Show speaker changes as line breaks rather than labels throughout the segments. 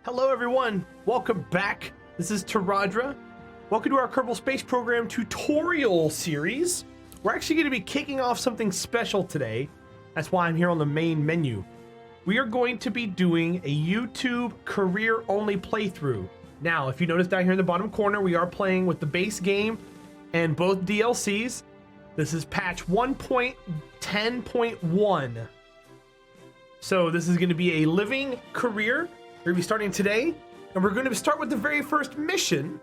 Hello everyone, welcome back. This is Terahdra. Welcome to our Kerbal Space Program tutorial series. We're actually going to be kicking off something special today. That's why I'm here on the main menu. We are going to be doing a YouTube career only playthrough. Now, if you notice down here in the bottom corner, we are playing with the base game and both DLCs. This is patch 1.10.1. So this is going to be a living career. We're going to be starting today, and we're going to start with the very first mission.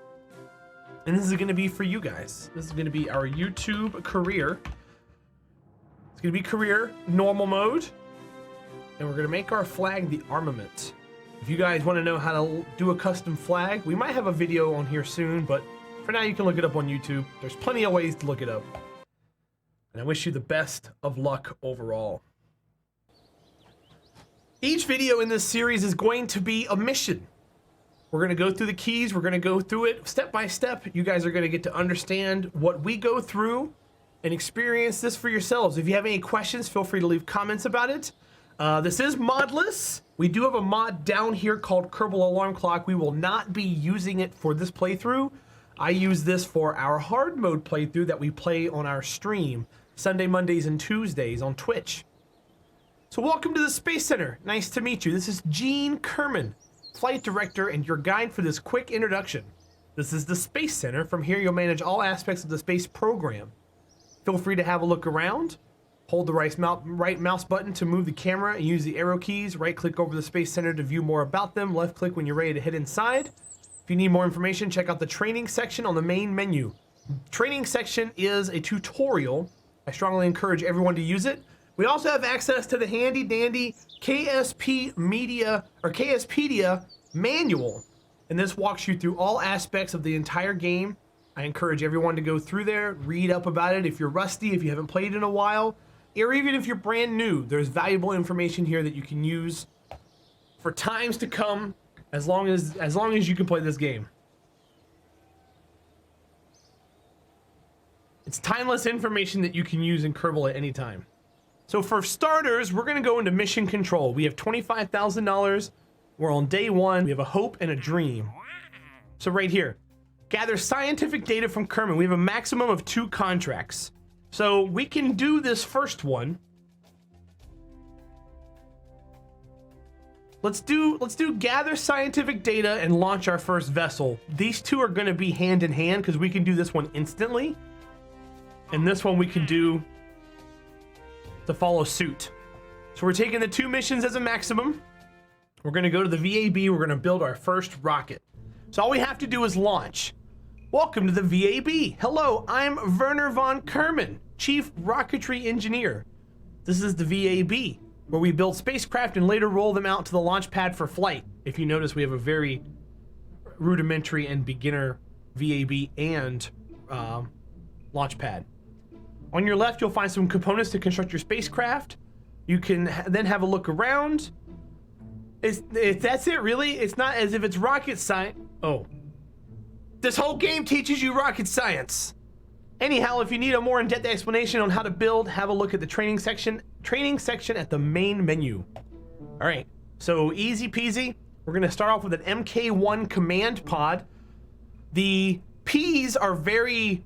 And this is going to be for you guys. This is going to be our YouTube career. It's going to be career normal mode. And we're going to make our flag the armament. If you guys want to know how to do a custom flag, we might have a video on here soon, but for now you can look it up on YouTube. There's plenty of ways to look it up. And I wish you the best of luck overall. Each video in this series is going to be a mission. We're going to go through the keys. We're going to go through it step by step. You guys are going to get to understand what we go through and experience this for yourselves. If you have any questions, feel free to leave comments about it. This is modless. We do have a mod down here called Kerbal Alarm Clock. We will not be using it for this playthrough. I use this for our hard mode playthrough that we play on our stream Sunday, Mondays, and Tuesdays on Twitch. So welcome to the Space Center. Nice to meet you. This is Gene Kerbin, Flight Director, and your guide for this quick introduction. This is the Space Center. From here, you'll manage all aspects of the space program. Feel free to have a look around. Hold the right mouse button to move the camera and use the arrow keys. Right-click over the Space Center to view more about them. Left-click when you're ready to head inside. If you need more information, check out the training section on the main menu. Training section is a tutorial. I strongly encourage everyone to use it. We also have access to the handy dandy KSP Media or KSpedia manual, and this walks you through all aspects of the entire game. I encourage everyone to go through there, read up about it. If you're rusty, if you haven't played in a while, or even if you're brand new, there's valuable information here that you can use for times to come, as long as you can play this game. It's timeless information that you can use in Kerbal at any time. So for starters, we're going to go into mission control. We have $25,000. We're on day one. We have a hope and a dream. So right here, gather scientific data from Kerbin. We have a maximum of 2 contracts. So we can do this first one. Let's do gather scientific data and launch our first vessel. These two are going to be hand in hand because we can do this one instantly. And this one we can do to follow suit. So we're taking the 2 missions as a maximum. We're going to go to the VAB. We're going to build our first rocket. So all we have to do is launch. Welcome to the VAB. Hello, I'm Werner von Kerbin, Chief Rocketry Engineer. This is the VAB, where we build spacecraft and later roll them out to the launch pad for flight. If you notice, we have a very rudimentary and beginner VAB and launch pad. On your left, you'll find some components to construct your spacecraft. You can then have a look around. That's it, really? It's not as if it's rocket science. Oh. This whole game teaches you rocket science. Anyhow, if you need a more in-depth explanation on how to build, have a look at the training section at the main menu. All right, so easy peasy. We're gonna start off with an MK1 command pod. The P's are the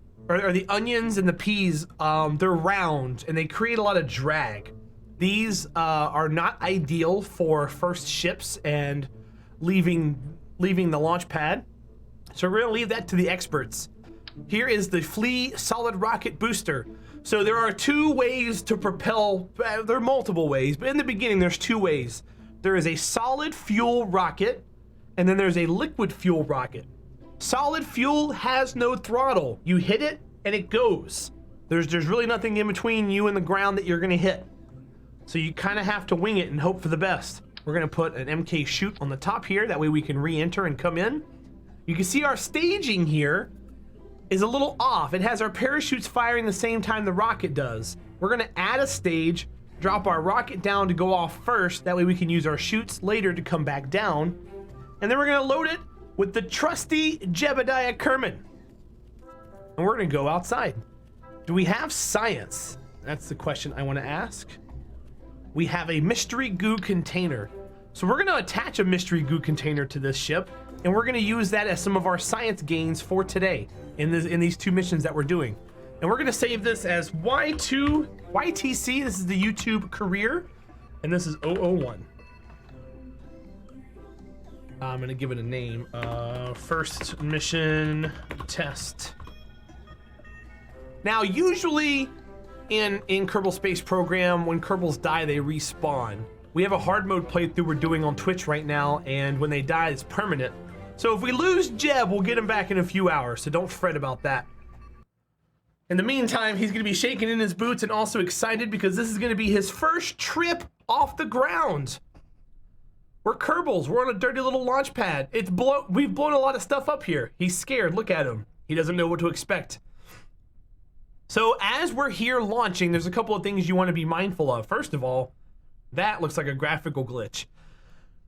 onions and the peas, they're round and they create a lot of drag. These are not ideal for first ships and leaving the launch pad. So we're gonna leave that to the experts. Here is the Flea solid rocket booster. So there are 2 ways to propel, there are multiple ways, but in the beginning there's 2 ways. There is a solid fuel rocket and then there's a liquid fuel rocket. Solid fuel has no throttle. You hit it and it goes. There's really nothing in between you and the ground that you're gonna hit. So you kind of have to wing it and hope for the best. We're gonna put an MK chute on the top here. That way we can re-enter and come in. You can see our staging here is a little off. It has our parachutes firing the same time the rocket does. We're gonna add a stage, drop our rocket down to go off first. That way we can use our chutes later to come back down. And then we're gonna load it with the trusty Jebediah Kerbin. And we're gonna go outside. Do we have science? That's the question I wanna ask. We have a mystery goo container. So we're gonna attach a mystery goo container to this ship, and we're gonna use that as some of our science gains for today in these 2 missions that we're doing. And we're gonna save this as YTC, this is the YouTube career, and this is 001. I'm gonna give it a name. First mission test. Now, usually in Kerbal Space Program, when Kerbals die, they respawn. We have a hard mode playthrough we're doing on Twitch right now, and when they die, it's permanent. So if we lose Jeb, we'll get him back in a few hours, so don't fret about that. In the meantime, he's gonna be shaking in his boots and also excited because this is gonna be his first trip off the ground. We're Kerbals, we're on a dirty little launch pad. We've blown a lot of stuff up here. He's scared, look at him. He doesn't know what to expect. So as we're here launching, there's a couple of things you wanna be mindful of. First of all, that looks like a graphical glitch.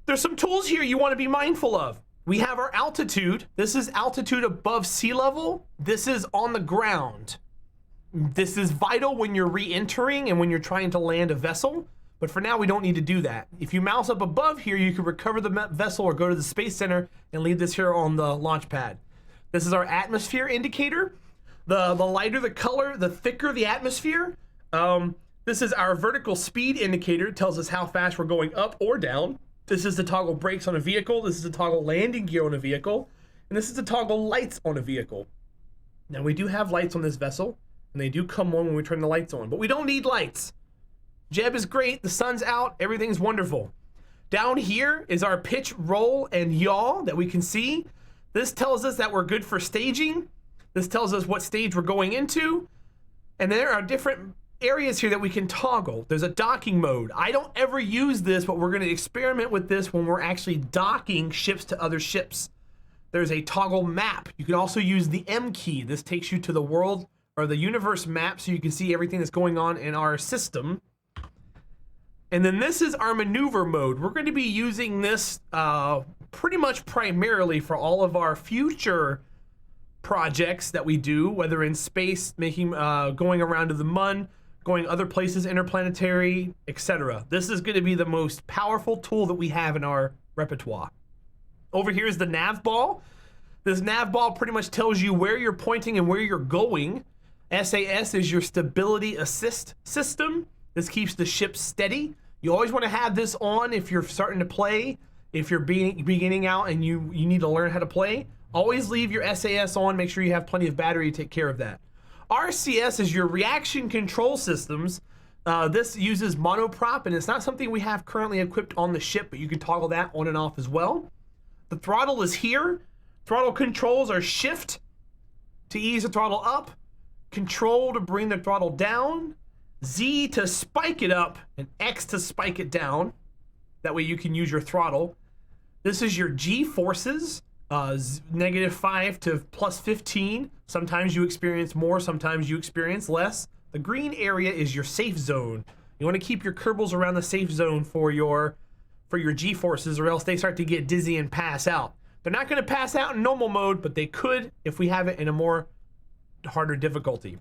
There's some tools here you wanna be mindful of. We have our altitude. This is altitude above sea level. This is on the ground. This is vital when you're re-entering and when you're trying to land a vessel. But for now, we don't need to do that. If you mouse up above here, you can recover the vessel or go to the Space Center and leave this here on the launch pad. This is our atmosphere indicator. The lighter the color, the thicker the atmosphere. This is our vertical speed indicator. It tells us how fast we're going up or down. This is to toggle brakes on a vehicle. This is to toggle landing gear on a vehicle. And this is to toggle lights on a vehicle. Now, we do have lights on this vessel, and they do come on when we turn the lights on, but we don't need lights. Jeb is great, the sun's out, everything's wonderful. Down here is our pitch, roll, and yaw that we can see. This tells us that we're good for staging. This tells us what stage we're going into. And there are different areas here that we can toggle. There's a docking mode. I don't ever use this, but we're gonna experiment with this when we're actually docking ships to other ships. There's a toggle map. You can also use the M key. This takes you to the world or the universe map so you can see everything that's going on in our system. And then this is our maneuver mode. We're going to be using this pretty much primarily for all of our future projects that we do, whether in space, going around to the Mun, going other places, interplanetary, etc. This is going to be the most powerful tool that we have in our repertoire. Over here is the Nav Ball. This Nav Ball pretty much tells you where you're pointing and where you're going. SAS is your stability assist system. This keeps the ship steady. You always want to have this on if you're starting to play, if you're beginning out and you need to learn how to play. Always leave your SAS on, make sure you have plenty of battery to take care of that. RCS is your reaction control systems. This uses monoprop, and it's not something we have currently equipped on the ship, but you can toggle that on and off as well. The throttle is here. Throttle controls are shift to ease the throttle up, control to bring the throttle down, Z to spike it up, and X to spike it down. That way you can use your throttle. This is your G forces, -5 to +15. Sometimes you experience more, sometimes you experience less. The green area is your safe zone. You want to keep your Kerbals around the safe zone for your G forces, or else they start to get dizzy and pass out. They're not going to pass out in normal mode, but they could if we have it in a more harder difficulty.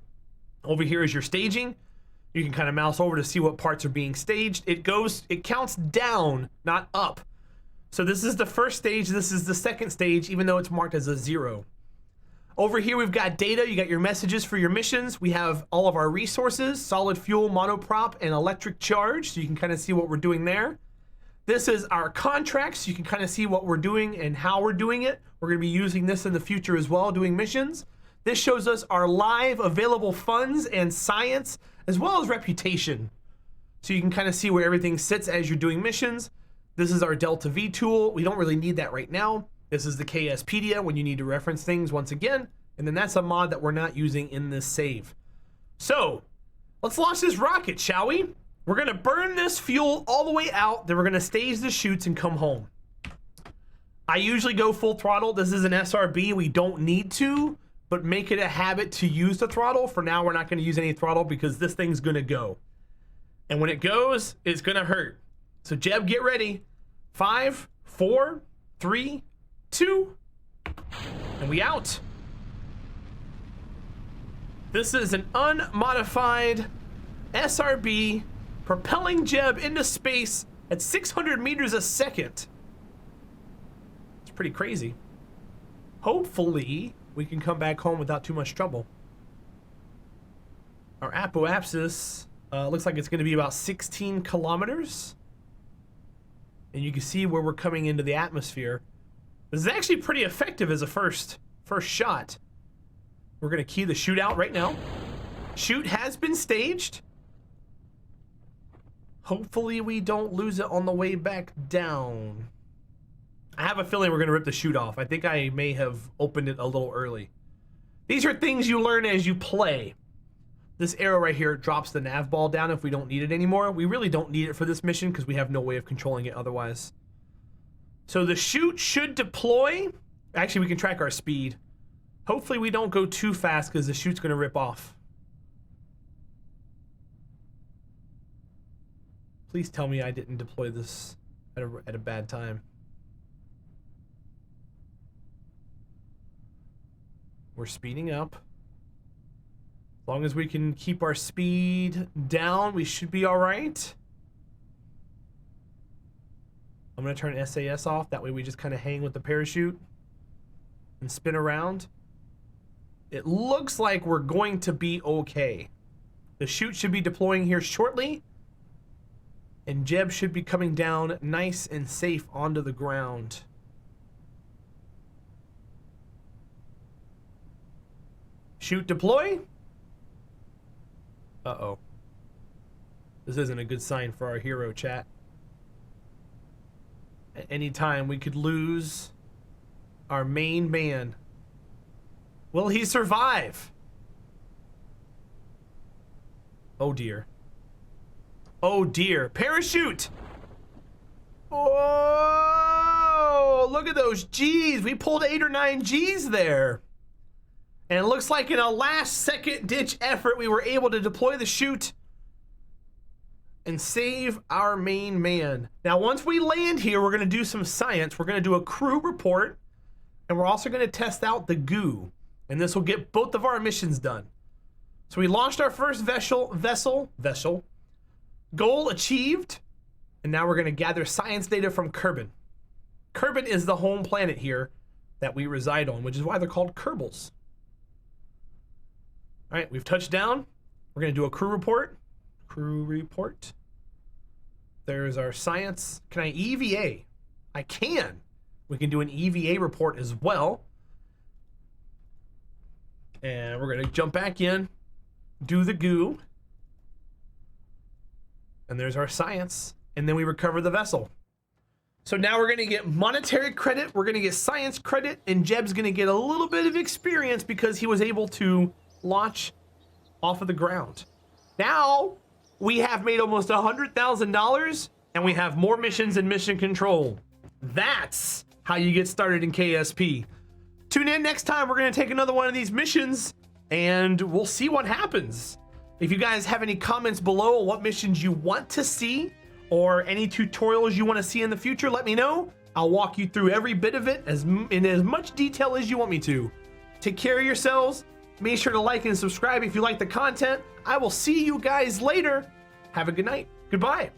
Over here is your staging. You can kind of mouse over to see what parts are being staged. It counts down, not up. So this is the first stage, this is the second stage, even though it's marked as a 0. Over here we've got data, you got your messages for your missions. We have all of our resources, solid fuel, monoprop, and electric charge, so you can kind of see what we're doing there. This is our contracts, so you can kind of see what we're doing and how we're doing it. We're gonna be using this in the future as well, doing missions. This shows us our live available funds and science, as well as reputation. So you can kind of see where everything sits as you're doing missions. This is our Delta V tool. We don't really need that right now. This is the KSpedia when you need to reference things once again. And then that's a mod that we're not using in this save. So let's launch this rocket, shall we? We're gonna burn this fuel all the way out, then we're gonna stage the chutes and come home. I usually go full throttle. This is an SRB, we don't need to, but make it a habit to use the throttle. For now, we're not gonna use any throttle because this thing's gonna go. And when it goes, it's gonna hurt. So Jeb, get ready. 5, 4, 3, 2, and we out. This is an unmodified SRB propelling Jeb into space at 600 meters a second. It's pretty crazy. Hopefully, we can come back home without too much trouble. Our apoapsis looks like it's going to be about 16 kilometers. And you can see where we're coming into the atmosphere. This is actually pretty effective as a first shot. We're going to key the chute out right now. Chute has been staged. Hopefully we don't lose it on the way back down. I have a feeling we're going to rip the chute off. I think I may have opened it a little early. These are things you learn as you play. This arrow right here drops the nav ball down if we don't need it anymore. We really don't need it for this mission because we have no way of controlling it otherwise. So the chute should deploy. Actually, we can track our speed. Hopefully we don't go too fast because the chute's going to rip off. Please tell me I didn't deploy this at a bad time. We're speeding up. As long as we can keep our speed down, we should be all right. I'm going to turn SAS off. That way we just kind of hang with the parachute and spin around. It looks like we're going to be okay. The chute should be deploying here shortly. And Jeb should be coming down nice and safe onto the ground. Chute deploy. Uh-oh. This isn't a good sign for our hero, chat. At any time, we could lose our main man. Will he survive? Oh, dear. Oh, dear. Parachute! Oh, look at those G's. We pulled 8 or 9 G's there. And it looks like in a last-second ditch effort, we were able to deploy the chute and save our main man. Now, once we land here, we're going to do some science. We're going to do a crew report, and we're also going to test out the goo. And this will get both of our missions done. So we launched our first vessel. Goal achieved. And now we're going to gather science data from Kerbin. Kerbin is the home planet here that we reside on, which is why they're called Kerbals. All right, we've touched down. We're going to do a crew report. Crew report. There's our science. Can I EVA? I can. We can do an EVA report as well. And we're going to jump back in, do the goo. And there's our science. And then we recover the vessel. So now we're going to get monetary credit. We're going to get science credit. And Jeb's going to get a little bit of experience because he was able to launch off of the ground. Now we have made almost $100,000 and we have more missions in mission control. That's how you get started in KSP. Tune in next time. We're going to take another one of these missions and we'll see what happens. If you guys have any comments below on what missions you want to see or any tutorials you want to see in the future, let me know. I'll walk you through every bit of it in as much detail as you want me to. Take care of yourselves. Make sure to like and subscribe if you like the content. I will see you guys later. Have a good night. Goodbye.